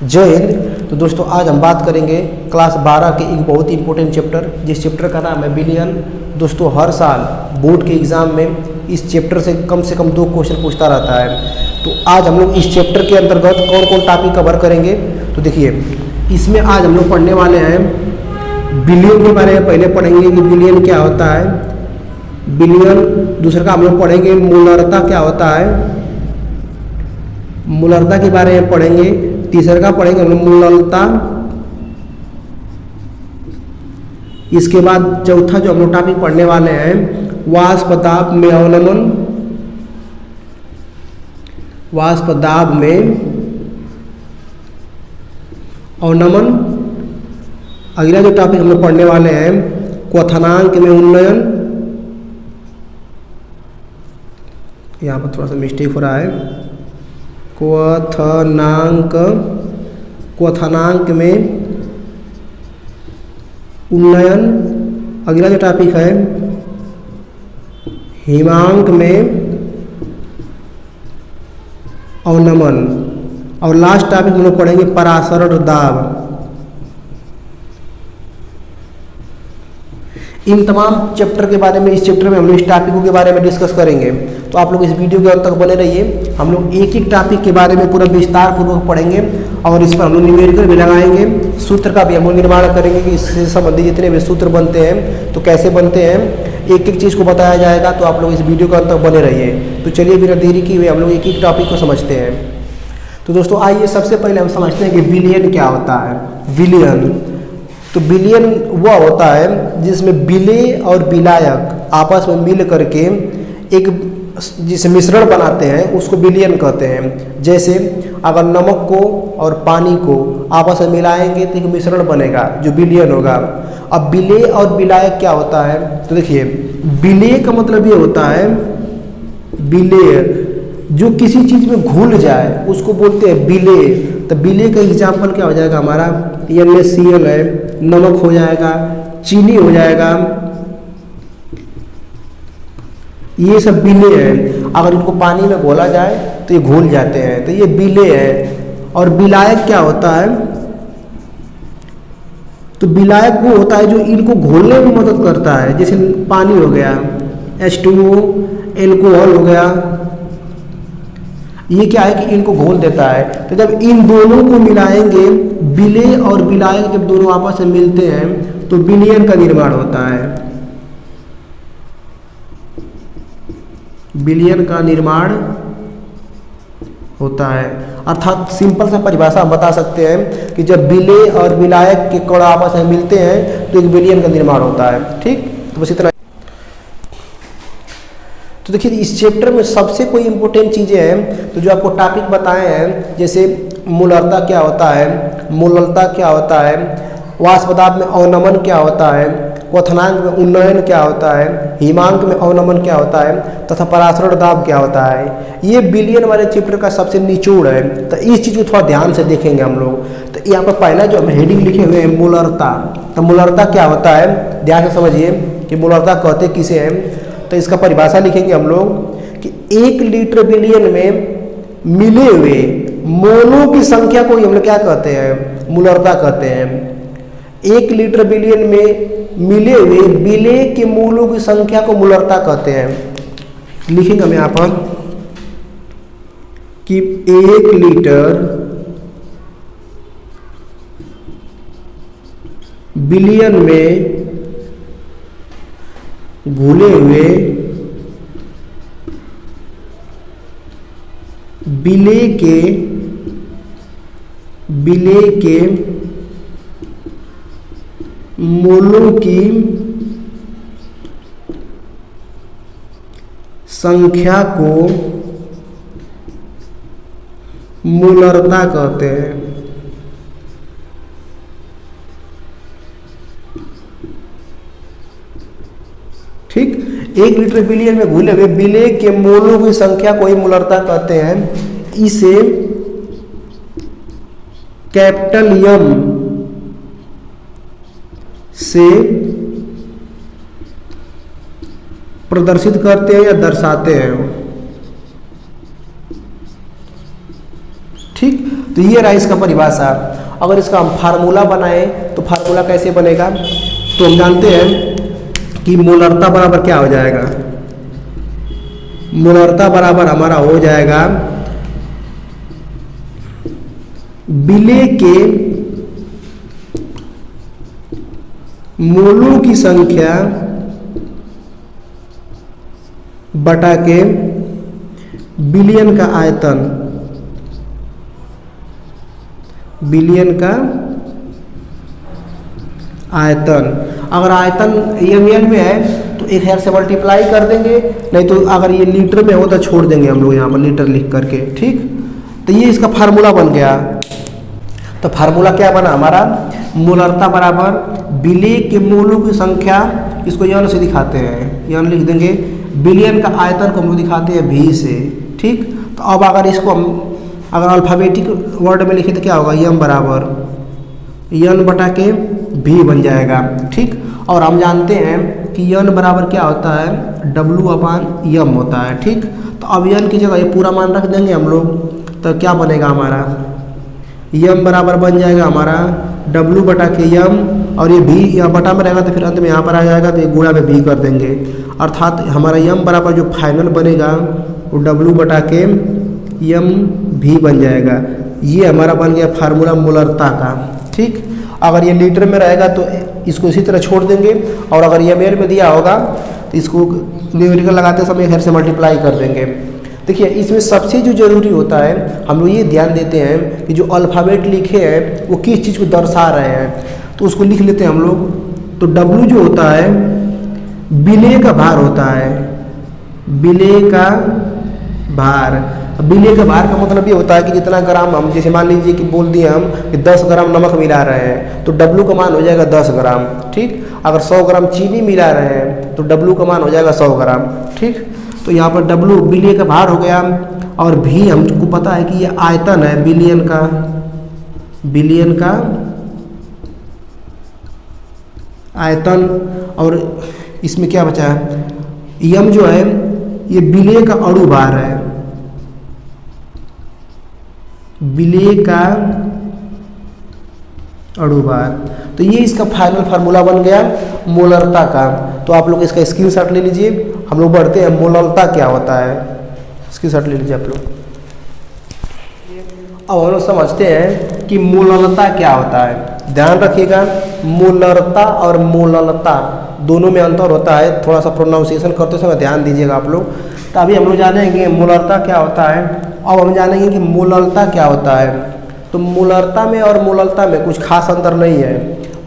जय हिंद। तो दोस्तों आज हम बात करेंगे क्लास 12 के एक बहुत ही इंपॉर्टेंट चैप्टर, जिस चैप्टर का नाम है बिलियन। दोस्तों हर साल बोर्ड के एग्ज़ाम में इस चैप्टर से कम 2 क्वेश्चन पूछता रहता है। तो आज हम लोग इस चैप्टर के अंतर्गत कौन कौन टॉपिक कवर करेंगे, तो देखिए इसमें आज हम लोग पढ़ने वाले हैं बिलियन के बारे में। पहले पढ़ेंगे कि बिलियन क्या होता है, बिलियन। दूसरा का हम लोग पढ़ेंगे मूलरता क्या होता है, मूलरता के बारे में पढ़ेंगे। तीसरा का पढ़ेंगे हम लोग मूललता। इसके बाद चौथा जो हम लोग टॉपिक पढ़ने वाले हैं वाष्प दाब में अवनमन, वाष्प दाब में अवनमन। अगला जो टॉपिक हम लोग पढ़ने वाले हैं क्वथनांक में उन्नयन। यहाँ पर थोड़ा सा मिस्टेक हो रहा है, क्वथनांक में उन्नयन। अगला जो टॉपिक है हिमांक में अवनमन। और लास्ट टॉपिक हम लोग पढ़ेंगे परासरण दाब। इन तमाम चैप्टर के बारे में, इस चैप्टर में हम लोग इस टॉपिकों के बारे में डिस्कस करेंगे। तो आप लोग इस वीडियो के अंत तक बने रहिए। हम लोग एक एक टॉपिक के बारे में पूरा विस्तार पूर्वक पढ़ेंगे और इस पर हम लोग न्यूमेरिकल भी लगाएंगे, सूत्र का भी हम लोग निर्माण करेंगे कि इससे संबंधित जितने भी सूत्र बनते हैं तो कैसे बनते हैं, एक एक चीज़ को बताया जाएगा। तो आप लोग इस वीडियो के अंत तक बने रहिए। तो चलिए बिना देरी किए हुए हम लोग एक एक टॉपिक को समझते हैं। तो दोस्तों आइए सबसे पहले हम समझते हैं कि बिलियन क्या होता है। बिलियन, तो बिलियन वह होता है जिसमें बिले और विलायक आपस में मिल करके एक जिसे मिश्रण बनाते हैं उसको बिलियन कहते हैं। जैसे अगर नमक को और पानी को आपस में मिलाएंगे तो एक मिश्रण बनेगा जो बिलियन होगा। अब बिले और विलायक क्या होता है, तो देखिए बिले का मतलब ये होता है, बिले जो किसी चीज़ में घुल जाए उसको बोलते हैं बिले। तो बिले का एग्जाम्पल क्या हो जाएगा हमारा, NaCl है, नमक हो जाएगा, चीनी हो जाएगा, ये सब बिले हैं। अगर इनको पानी में घोला जाए तो ये घुल जाते हैं, तो ये बिले हैं। और विलायक क्या होता है, तो विलायक वो होता है जो इनको घोलने में मदद करता है। जैसे पानी हो गया, H2O, एल्कोहल हो गया, ये क्या है कि इनको घोल देता है। तो जब इन दोनों को मिलाएंगे, बिले और विलायक जब दोनों आपस में मिलते हैं तो बिलियन का निर्माण होता है, बिलियन का निर्माण होता है। अर्थात सिंपल सा परिभाषा हम बता सकते हैं कि जब बिले और विलायक के कण आपस में मिलते हैं तो एक बिलियन का निर्माण होता है। ठीक, तो बस इतना। तो देखिए इस चैप्टर में सबसे कोई इंपॉर्टेंट चीज़ें हैं तो जो आपको टॉपिक बताए हैं, जैसे मूलरता क्या होता है, मूललता क्या होता है, वाष्प दाब में अवनमन क्या होता है, क्वथनांक में उन्नयन क्या होता है, हिमांक में अवनमन क्या होता है, तथा परासरण दाब क्या होता है। ये बिलियन वाले चैप्टर का सबसे निचोड़ है। तो इस चीज़ को थोड़ा ध्यान से देखेंगे हम लोग। तो यहाँ पर पहला जो हम हेडिंग लिखे हुए हैं मूलरता, तो मूलरता क्या होता है ध्यान से समझिए कि मूलरता कहते किसे हैं। तो इसका परिभाषा लिखेंगे हम लोग कि 1 लीटर बिलियन में मिले हुए मोलों की संख्या को हम लोग क्या कहते हैं, मूलरता कहते हैं। 1 लीटर बिलियन में मिले हुए बिले के मोलों की संख्या को मूलरता कहते हैं। लिखेंगे हम यहाँ पर कि 1 लीटर बिलियन में घुले हुए बिले के मोलों की संख्या को मूलरता कहते हैं। ठीक, 1 लीटर बिलियन में घुले हुए बिले के मोलों की संख्या को ही मूलरता कहते हैं। इसे कैपिटल M से प्रदर्शित करते हैं या दर्शाते हैं। ठीक, तो ये रहा इसका परिभाषा। अगर इसका हम फार्मूला बनाए तो फार्मूला कैसे बनेगा, तो हम जानते हैं कि मोलरता बराबर क्या हो जाएगा, मोलरता बराबर हमारा हो जाएगा विलेय के मोलों की संख्या बटा के बिलियन का आयतन, बिलियन का आयतन। अगर आयतन ml में है तो 1000 से मल्टीप्लाई कर देंगे, नहीं तो अगर ये लीटर में हो तो छोड़ देंगे हम लोग यहाँ पर लीटर लिख करके। ठीक, तो ये इसका फार्मूला बन गया। तो फार्मूला क्या बना हमारा, मोलरता बराबर विलेय के मोलों की संख्या, इसको यन से दिखाते हैं, यन लिख देंगे, बिलियन का आयतन को हम लोग दिखाते हैं v से। ठीक, तो अब अगर इसको हम अगर अल्फ़ाबेटिक वर्ड में लिखे तो क्या होगा, यम बराबर यन बटा के v बन जाएगा। ठीक, और हम जानते हैं कि यन बराबर क्या होता है, W/m होता है। ठीक, तो अब यन की जगह ये पूरा मान रख देंगे हम लोग, तो क्या बनेगा हमारा, यम बराबर बन जाएगा हमारा W/m, और ये v यहाँ बटा में रहेगा तो फिर अंत में यहाँ पर आ जाएगा, तो ये गुणा में v कर देंगे, अर्थात हमारा यम बराबर जो फाइनल बनेगा वो W/m v बन जाएगा। ये हमारा बन गया फार्मूला मोलरता का। ठीक, अगर ये लीटर में रहेगा तो इसको इसी तरह छोड़ देंगे, और अगर ये ml में दिया होगा तो इसको न्यूमेरिकल लगाते समय 1000 से मल्टीप्लाई कर देंगे। देखिए, इसमें सबसे जो जरूरी होता है, हम लोग ये ध्यान देते हैं कि जो अल्फ़ाबेट लिखे हैं वो किस चीज़ को दर्शा रहे हैं, तो उसको लिख लेते हैं हम लोग। तो W जो होता है विलेय का भार होता है, विलेय का भार। विलेय का भार का मतलब ये होता है कि जितना ग्राम हम, जैसे मान लीजिए कि बोल दिए हम कि 10 ग्राम नमक मिला रहे हैं तो W का मान हो जाएगा 10 ग्राम। ठीक, अगर 100 ग्राम चीनी मिला रहे हैं तो W का मान हो जाएगा 100 ग्राम। ठीक, तो यहाँ पर W विलेय का भार हो गया, और v हमको पता है कि ये आयतन है बिलियन का, बिलियन का आयतन, और इसमें क्या बचा है, m जो है ये विलेय का अणु भार है, विलेय का अणु भार। तो ये इसका फाइनल फार्मूला बन गया मोलरता का। तो आप लोग इसका स्क्रीनशॉट ले लीजिए, हम लोग बढ़ते हैं मोलरता क्या होता है, स्क्रीनशॉट ले लीजिए आप लोग। अब हम लोग समझते हैं कि मोलरता क्या होता है। ध्यान रखिएगा, मोलरता और मोललता दोनों में अंतर होता है, थोड़ा सा प्रोनाउंसिएशन करते समय ध्यान दीजिएगा आप लोग। तो अभी हम लोग जानेंगे मोलरता क्या होता है, अब हम जानेंगे कि मोललता क्या होता है। तो मोलरता में और मोललता में कुछ खास अंतर नहीं है।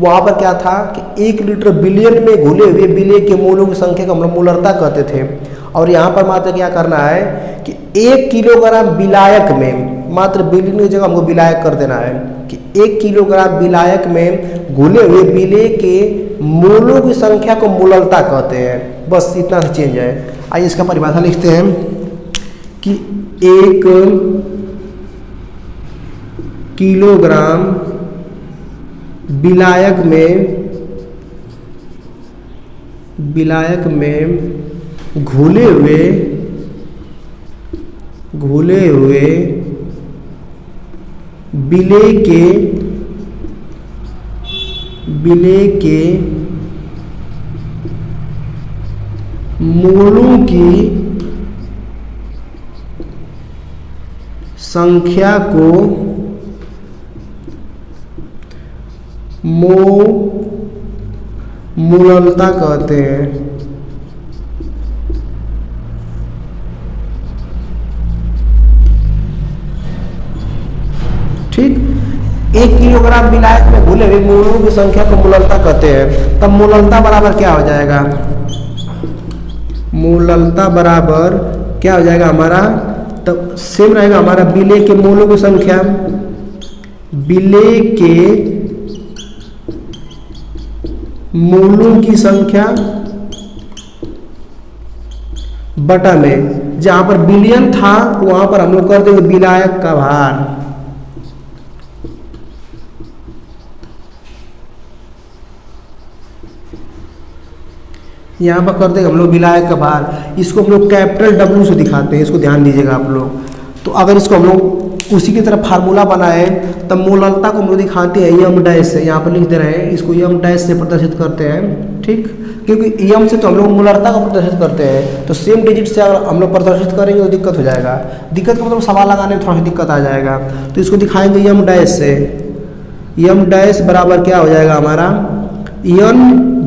वहाँ पर क्या था कि 1 लीटर बिलियन में घुले हुए विलेय के मोलों की संख्या को हम लोग मोलरता कहते थे, और यहाँ पर मात्र क्या करना है कि 1 किलोग्राम विलायक में, मात्र बिलियन की जगह हमको विलायक कर देना है कि 1 किलोग्राम विलायक में घुले हुए विलेय के मोलों की संख्या को मोललता कहते हैं। बस इतना सा चेंज है। आइए इसका परिभाषा लिखते हैं कि 1 किलोग्राम विलायक में घुले हुए विलेय के मोलों की संख्या को मोललता कहते हैं। ठीक, 1 किलोग्राम विलायक में घुले हुए मोलों की संख्या को मोललता कहते हैं। तब मोललता बराबर क्या हो जाएगा, मोललता बराबर क्या हो जाएगा हमारा, तब सेम रहेगा हमारा विलेय के मोलों की संख्या, विलेय के मोलों की संख्या बटा में, जहां पर बिलियन था वहां पर हम लोग कर देंगे विलायक का भार। यहाँ पर कर देंगे हम लोग विलायक का भार। इसको हम लोग कैपिटल W से दिखाते हैं, इसको ध्यान दीजिएगा आप लोग। तो अगर इसको हम लोग उसी की तरफ फार्मूला बनाए तब मोलरता को हम लोग दिखाते हैं यम डैश से, यहाँ पर लिख दे रहे हैं इसको यम डैश से प्रदर्शित करते हैं। ठीक, क्योंकि यम से तो हम लोग मोलरता को प्रदर्शित करते हैं, तो सेम डिजिट से अगर हम लोग प्रदर्शित करेंगे तो दिक्कत हो जाएगा। दिक्कत का मतलब सवाल लगाने में थोड़ा सा दिक्कत आ जाएगा, तो इसको दिखाएंगे यम डैश से। यम डैश बराबर क्या हो जाएगा हमारा, यन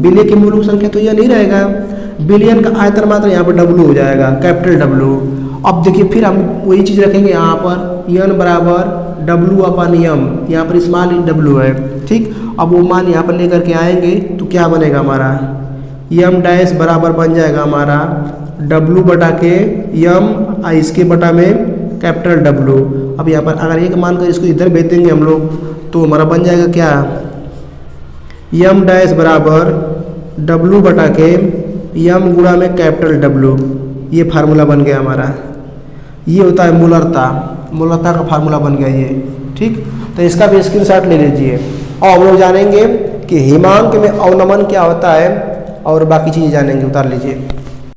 बिलियन की मूल संख्या तो यह नहीं रहेगा, बिलियन का आयतन मात्र यहाँ पर डब्लू हो जाएगा, कैपिटल डब्लू। अब देखिए फिर हम वही चीज़ रखेंगे यहाँ पर, यन बराबर डब्लू अपन यम, यहाँ पर स्मॉल इन डब्लू है। ठीक, अब वो मान यहाँ पर लेकर के आएंगे तो क्या बनेगा हमारा, यम डैश बराबर बन जाएगा हमारा डब्लू बटा के यम, इसके बटा में कैपिटल डब्लू। अब यहाँ पर अगर एक मान कर इसको इधर भेज देंगे हम लोग तो हमारा बन जाएगा क्या, यम डैश बराबर डब्लू बटा के यम गुणा में कैपिटल डब्लू। ये फार्मूला बन गया हमारा, ये होता है मोलरता, मोलरता का फार्मूला बन गया ये। ठीक, तो इसका भी स्क्रीनशॉट ले लीजिए। और हम लोग जानेंगे कि हिमांक में अवनमन क्या होता है और बाकी चीज़ें जानेंगे, उतार लीजिए।